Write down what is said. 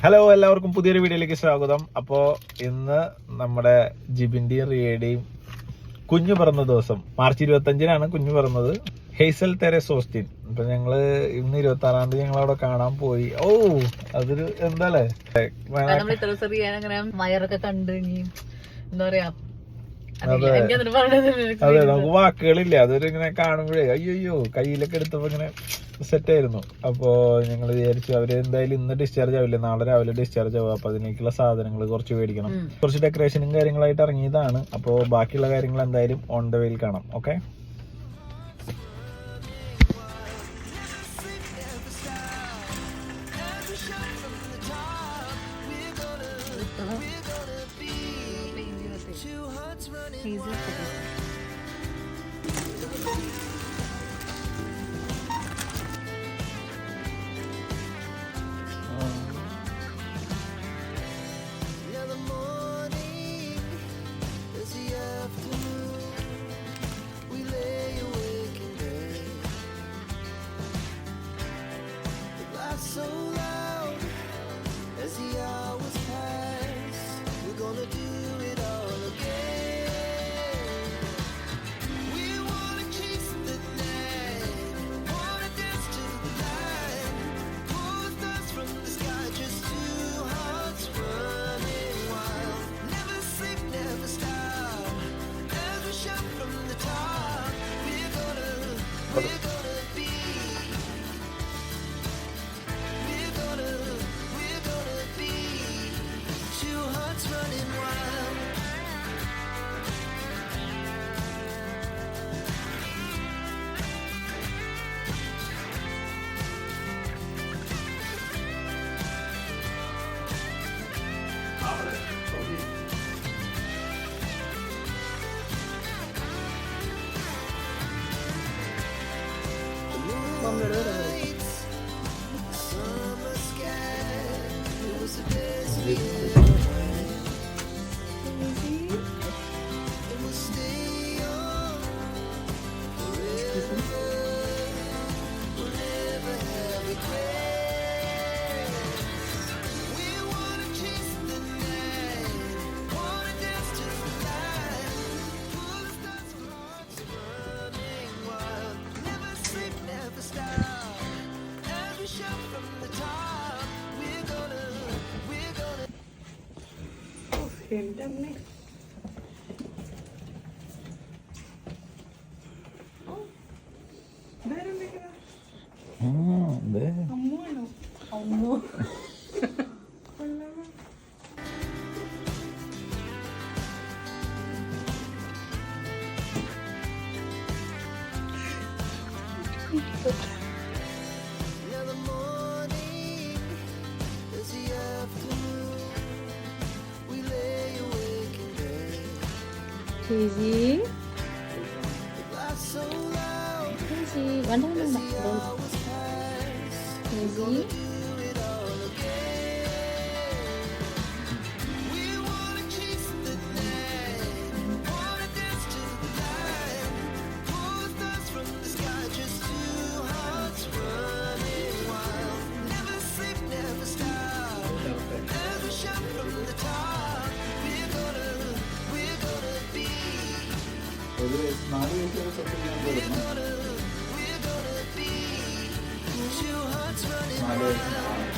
Hello, എല്ലാവർക്കും പുതിയൊരു വീഡിയോയിലേക്ക് സ്വാഗതം. അപ്പോൾ ഇന്ന് നമ്മുടെ ജിബിന്റെയും റിയയുടെയും കുഞ്ഞു പിറന്ന ദിവസം. മാർച്ച് 25-നാണ് കുഞ്ഞു പിറന്നത്. Hazel Therese Austin. അപ്പൊ ഞങ്ങള് ഇന്ന് 26-ാം തീയതി ഞങ്ങളവിടെ കാണാൻ പോയി. ഓ, അതൊരു എന്താല്ലേ മയറൊക്കെ കണ്ട് എന്താ പറയാ, അതെ, നമുക്ക് വാക്കുകളില്ല. അതൊരു ഇങ്ങനെ കാണുമ്പോഴേ അയ്യോ കയ്യിലൊക്കെ എടുത്തപ്പോ ഇങ്ങനെ സെറ്റ് ആയിരുന്നു. അപ്പോ ഞങ്ങൾ വിചാരിച്ചു അവര് എന്തായാലും ഇന്ന് ഡിസ്ചാർജ് ആവില്ല, നാളെ രാവിലെ ഡിസ്ചാർജ് ആവും. അപ്പൊ അതിനേക്കുള്ള സാധനങ്ങൾ കുറച്ച് മേടിക്കണം. കുറച്ച് ഡെക്കറേഷനും കാര്യങ്ങളായിട്ട് ഇറങ്ങിയതാണ്. അപ്പോ ബാക്കിയുള്ള കാര്യങ്ങൾ എന്തായാലും ഓൺ ദ വേയിൽ കാണാം. Okay, so loud as the hours pass. We're gonna do it all again. We wanna chase the night, wanna dance to the light. Pull stars from the sky, just two hearts running wild. Never sleep, never stop, as we shout from the top. We're gonna be. Running wild. Lights, summer sky, it was the best feeling. Easy. Easy. One more. Easy. ഒരു 4 വയസ്സുള്ള സ്വന്തം ഞാൻ കൊടുക്കണം. 4 വയസ്സ്